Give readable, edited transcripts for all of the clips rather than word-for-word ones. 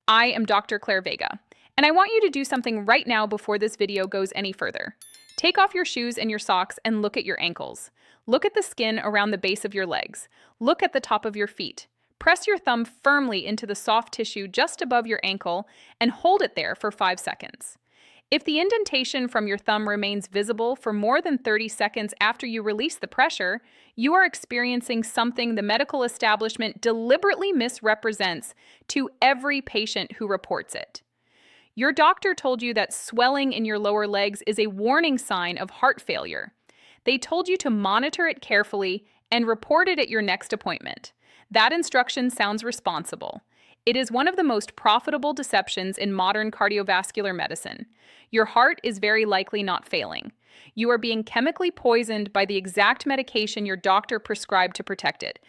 I am Dr. Claire Vega, and I want you to do something right now before this video goes any further. Take off your shoes and your socks and look at your ankles. Look at the skin around the base of your legs. Look at the top of your feet. Press your thumb firmly into the soft tissue just above your ankle and hold it there for 5 seconds. If the indentation from your thumb remains visible for more than 30 seconds after you release the pressure, you are experiencing something the medical establishment deliberately misrepresents to every patient who reports it. Your doctor told you that swelling in your lower legs is a warning sign of heart failure. They told you to monitor it carefully and report it at your next appointment. That instruction sounds responsible. It is one of the most profitable deceptions in modern cardiovascular medicine. Your heart is very likely not failing. You are being chemically poisoned by the exact medication your doctor prescribed to protect it.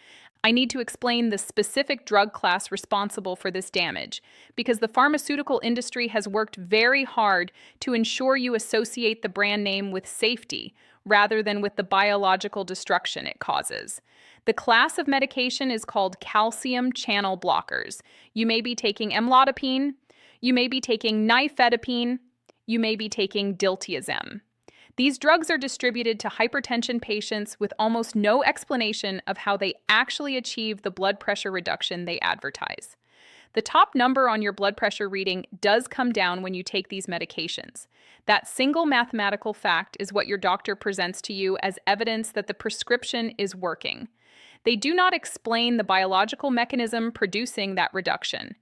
I need to explain the specific drug class responsible for this damage, because the pharmaceutical industry has worked very hard to ensure you associate the brand name with safety, rather than with the biological destruction it causes. The class of medication is called calcium channel blockers. You may be taking amlodipine, you may be taking nifedipine, you may be taking diltiazem. These drugs are distributed to hypertension patients with almost no explanation of how they actually achieve the blood pressure reduction they advertise. The top number on your blood pressure reading does come down when you take these medications. That single mathematical fact is what your doctor presents to you as evidence that the prescription is working. They do not explain the biological mechanism producing that reduction.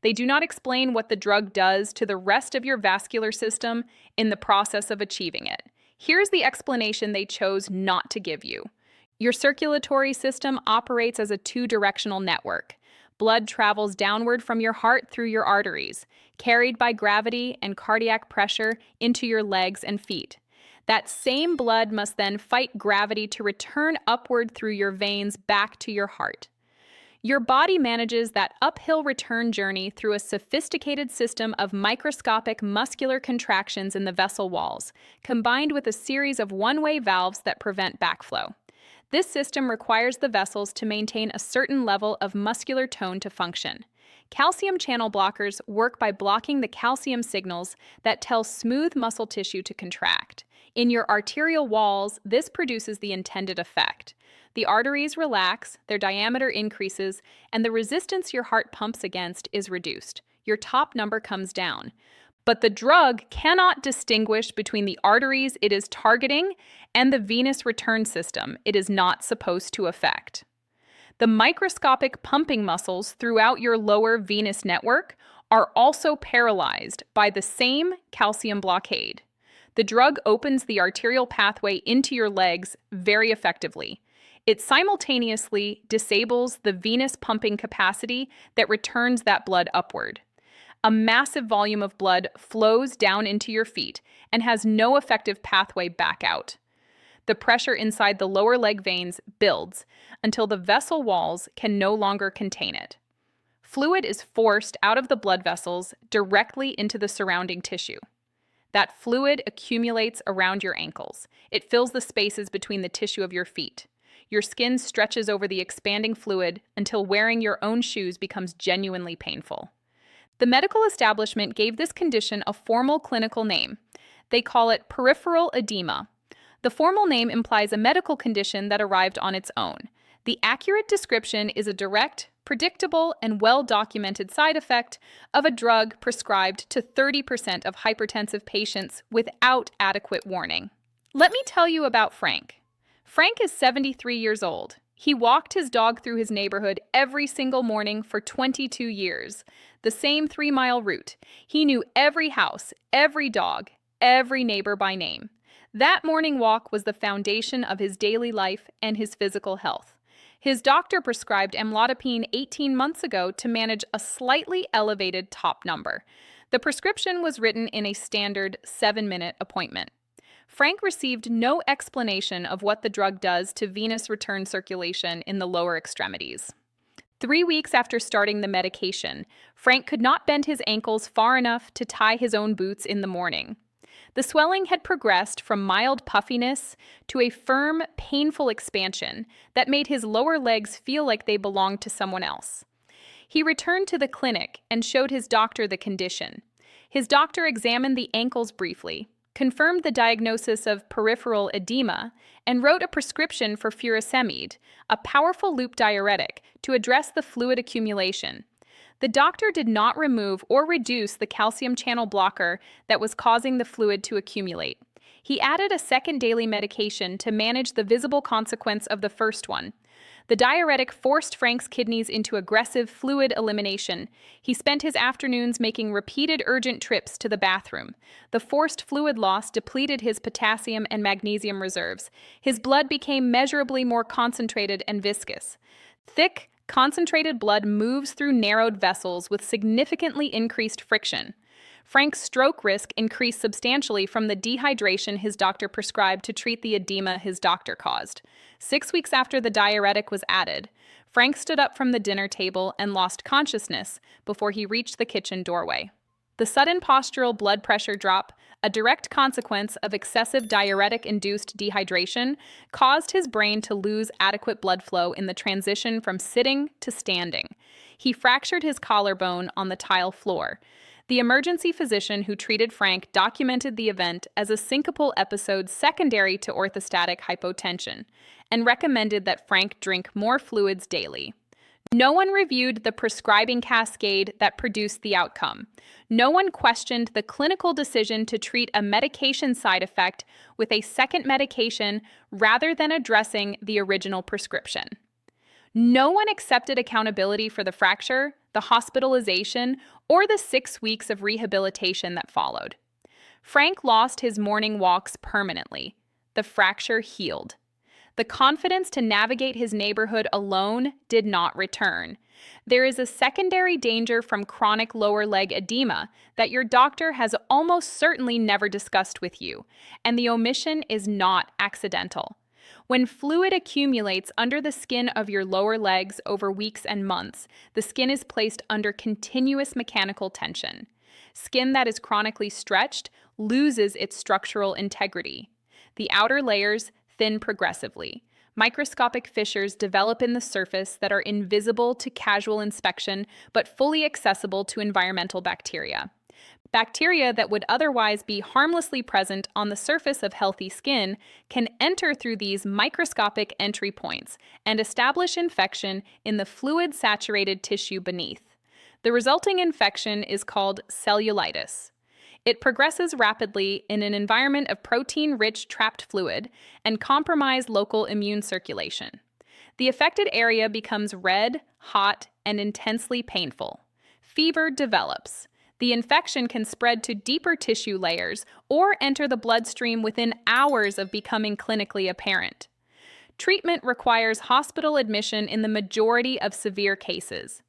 They do not explain what the drug does to the rest of your vascular system in the process of achieving it. Here's the explanation they chose not to give you. Your circulatory system operates as a two-directional network. Blood travels downward from your heart through your arteries, carried by gravity and cardiac pressure into your legs and feet. That same blood must then fight gravity to return upward through your veins back to your heart. Your body manages that uphill return journey through a sophisticated system of microscopic muscular contractions in the vessel walls, combined with a series of one-way valves that prevent backflow. This system requires the vessels to maintain a certain level of muscular tone to function. Calcium channel blockers work by blocking the calcium signals that tell smooth muscle tissue to contract. In your arterial walls, this produces the intended effect. The arteries relax, their diameter increases, and the resistance your heart pumps against is reduced. Your top number comes down. But the drug cannot distinguish between the arteries it is targeting and the venous return system it is not supposed to affect. The microscopic pumping muscles throughout your lower venous network are also paralyzed by the same calcium blockade. The drug opens the arterial pathway into your legs very effectively. It simultaneously disables the venous pumping capacity that returns that blood upward. A massive volume of blood flows down into your feet and has no effective pathway back out. The pressure inside the lower leg veins builds until the vessel walls can no longer contain it. Fluid is forced out of the blood vessels directly into the surrounding tissue. That fluid accumulates around your ankles. It fills the spaces between the tissue of your feet. Your skin stretches over the expanding fluid until wearing your own shoes becomes genuinely painful. The medical establishment gave this condition a formal clinical name. They call it peripheral edema. The formal name implies a medical condition that arrived on its own. The accurate description is a direct, predictable, and well-documented side effect of a drug prescribed to 30% of hypertensive patients without adequate warning. Let me tell you about Frank. Frank is 73 years old. He walked his dog through his neighborhood every single morning for 22 years, the same 3-mile route. He knew every house, every dog, every neighbor by name. That morning walk was the foundation of his daily life and his physical health. His doctor prescribed amlodipine 18 months ago to manage a slightly elevated top number. The prescription was written in a standard 7-minute appointment. Frank received no explanation of what the drug does to venous return circulation in the lower extremities. 3 weeks after starting the medication, Frank could not bend his ankles far enough to tie his own boots in the morning. The swelling had progressed from mild puffiness to a firm, painful expansion that made his lower legs feel like they belonged to someone else. He returned to the clinic and showed his doctor the condition. His doctor examined the ankles briefly, confirmed the diagnosis of peripheral edema, and wrote a prescription for furosemide, a powerful loop diuretic, to address the fluid accumulation. The doctor did not remove or reduce the calcium channel blocker that was causing the fluid to accumulate. He added a second daily medication to manage the visible consequence of the first one. The diuretic forced Frank's kidneys into aggressive fluid elimination. He spent his afternoons making repeated urgent trips to the bathroom. The forced fluid loss depleted his potassium and magnesium reserves. His blood became measurably more concentrated and viscous. Thick, concentrated blood moves through narrowed vessels with significantly increased friction. Frank's stroke risk increased substantially from the dehydration his doctor prescribed to treat the edema his doctor caused. 6 weeks after the diuretic was added, Frank stood up from the dinner table and lost consciousness before he reached the kitchen doorway. The sudden postural blood pressure drop, a direct consequence of excessive diuretic-induced dehydration, caused his brain to lose adequate blood flow in the transition from sitting to standing. He fractured his collarbone on the tile floor. The emergency physician who treated Frank documented the event as a syncopal episode secondary to orthostatic hypotension and recommended that Frank drink more fluids daily. No one reviewed the prescribing cascade that produced the outcome. No one questioned the clinical decision to treat a medication side effect with a second medication rather than addressing the original prescription. No one accepted accountability for the fracture, the hospitalization, or the 6 weeks of rehabilitation that followed. Frank lost his morning walks permanently. The fracture healed. The confidence to navigate his neighborhood alone did not return. There is a secondary danger from chronic lower leg edema that your doctor has almost certainly never discussed with you, and the omission is not accidental. When fluid accumulates under the skin of your lower legs over weeks and months, the skin is placed under continuous mechanical tension. Skin that is chronically stretched loses its structural integrity. The outer layers thin progressively. Microscopic fissures develop in the surface that are invisible to casual inspection but fully accessible to environmental bacteria. Bacteria that would otherwise be harmlessly present on the surface of healthy skin can enter through these microscopic entry points and establish infection in the fluid-saturated tissue beneath. The resulting infection is called cellulitis. It progresses rapidly in an environment of protein-rich trapped fluid and compromised local immune circulation. The affected area becomes red, hot, and intensely painful. Fever develops. The infection can spread to deeper tissue layers or enter the bloodstream within hours of becoming clinically apparent. Treatment requires hospital admission in the majority of severe cases.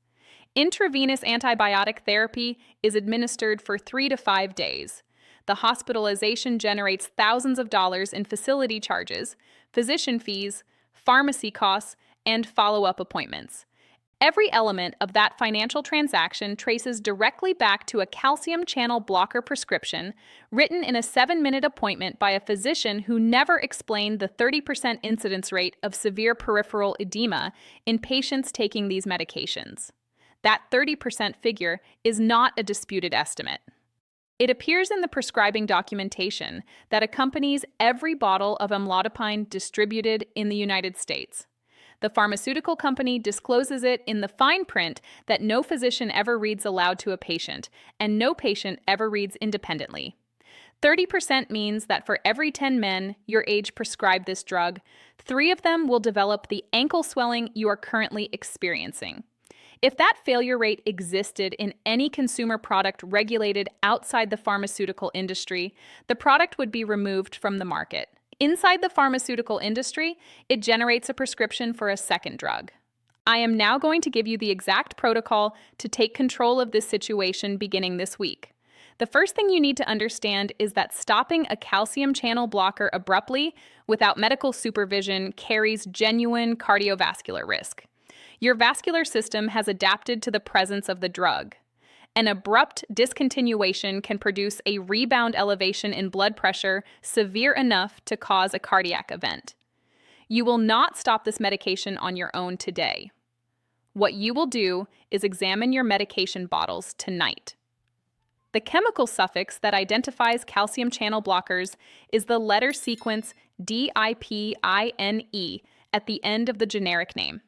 Intravenous antibiotic therapy is administered for 3 to 5 days. The hospitalization generates thousands of dollars in facility charges, physician fees, pharmacy costs, and follow-up appointments. Every element of that financial transaction traces directly back to a calcium channel blocker prescription written in a 7-minute appointment by a physician who never explained the 30% incidence rate of severe peripheral edema in patients taking these medications. That 30% figure is not a disputed estimate. It appears in the prescribing documentation that accompanies every bottle of amlodipine distributed in the United States. The pharmaceutical company discloses it in the fine print that no physician ever reads aloud to a patient, and no patient ever reads independently. 30% means that for every 10 men your age prescribed this drug, 3 of them will develop the ankle swelling you are currently experiencing. If that failure rate existed in any consumer product regulated outside the pharmaceutical industry, the product would be removed from the market. Inside the pharmaceutical industry, it generates a prescription for a second drug. I am now going to give you the exact protocol to take control of this situation beginning this week. The first thing you need to understand is that stopping a calcium channel blocker abruptly without medical supervision carries genuine cardiovascular risk. Your vascular system has adapted to the presence of the drug. An abrupt discontinuation can produce a rebound elevation in blood pressure severe enough to cause a cardiac event. You will not stop this medication on your own today. What you will do is examine your medication bottles tonight. The chemical suffix that identifies calcium channel blockers is the letter sequence DIPINE at the end of the generic name.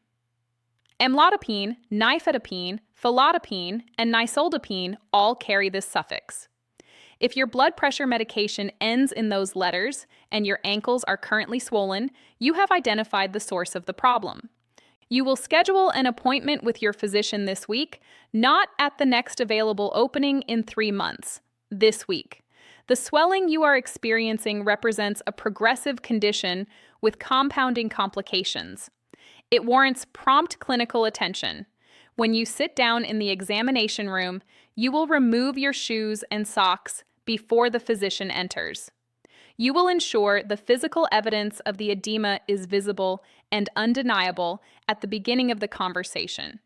Amlodipine, nifedipine, felodipine, and nisoldipine all carry this suffix. If your blood pressure medication ends in those letters and your ankles are currently swollen, you have identified the source of the problem. You will schedule an appointment with your physician this week, not at the next available opening in 3 months, this week. The swelling you are experiencing represents a progressive condition with compounding complications. It warrants prompt clinical attention. When you sit down in the examination room, you will remove your shoes and socks before the physician enters. You will ensure the physical evidence of the edema is visible and undeniable at the beginning of the conversation.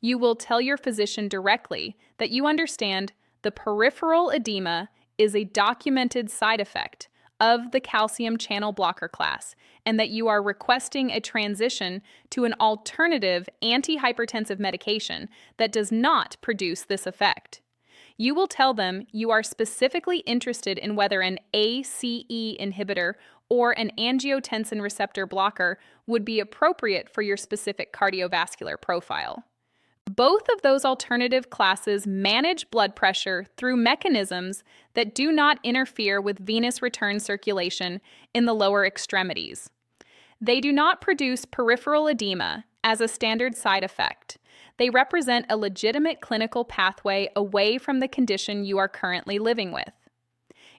You will tell your physician directly that you understand the peripheral edema is a documented side effect of the calcium channel blocker class and that you are requesting a transition to an alternative antihypertensive medication that does not produce this effect. You will tell them you are specifically interested in whether an ACE inhibitor or an angiotensin receptor blocker would be appropriate for your specific cardiovascular profile. Both of those alternative classes manage blood pressure through mechanisms that do not interfere with venous return circulation in the lower extremities. They do not produce peripheral edema as a standard side effect. They represent a legitimate clinical pathway away from the condition you are currently living with.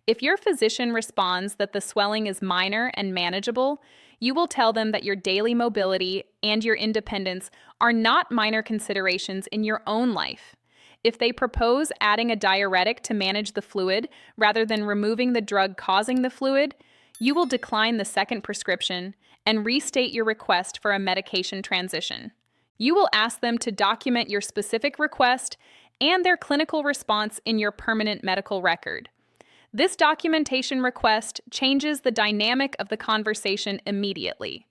If your physician responds that the swelling is minor and manageable, you will tell them that your daily mobility and your independence are not minor considerations in your own life. If they propose adding a diuretic to manage the fluid rather than removing the drug causing the fluid, you will decline the second prescription and restate your request for a medication transition. You will ask them to document your specific request and their clinical response in your permanent medical record. This documentation request changes the dynamic of the conversation immediately.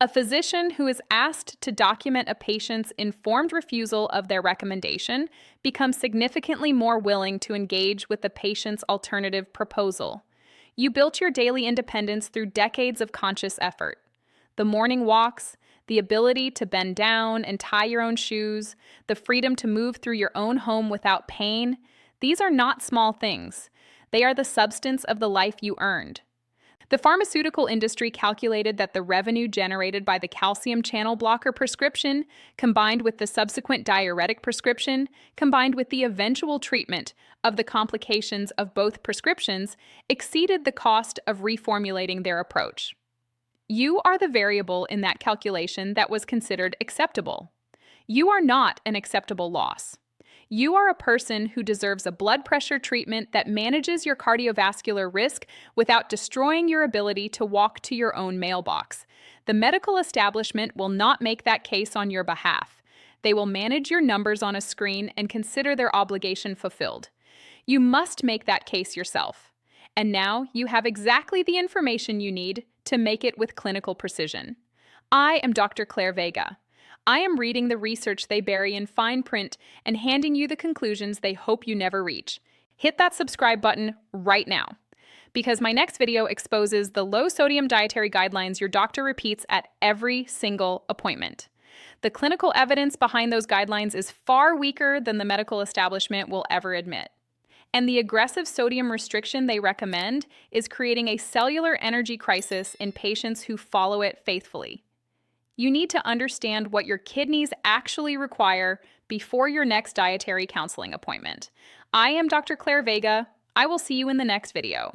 A physician who is asked to document a patient's informed refusal of their recommendation becomes significantly more willing to engage with the patient's alternative proposal. You built your daily independence through decades of conscious effort. The morning walks, the ability to bend down and tie your own shoes, the freedom to move through your own home without pain, these are not small things. They are the substance of the life you earned. The pharmaceutical industry calculated that the revenue generated by the calcium channel blocker prescription, combined with the subsequent diuretic prescription, combined with the eventual treatment of the complications of both prescriptions, exceeded the cost of reformulating their approach. You are the variable in that calculation that was considered acceptable. You are not an acceptable loss. You are a person who deserves a blood pressure treatment that manages your cardiovascular risk without destroying your ability to walk to your own mailbox. The medical establishment will not make that case on your behalf. They will manage your numbers on a screen and consider their obligation fulfilled. You must make that case yourself. And now you have exactly the information you need to make it with clinical precision. I am Dr. Claire Vega. I am reading the research they bury in fine print and handing you the conclusions they hope you never reach. Hit that subscribe button right now, because my next video exposes the low-sodium dietary guidelines your doctor repeats at every single appointment. The clinical evidence behind those guidelines is far weaker than the medical establishment will ever admit. And the aggressive sodium restriction they recommend is creating a cellular energy crisis in patients who follow it faithfully. You need to understand what your kidneys actually require before your next dietary counseling appointment. I am Dr. Claire Vega. I will see you in the next video.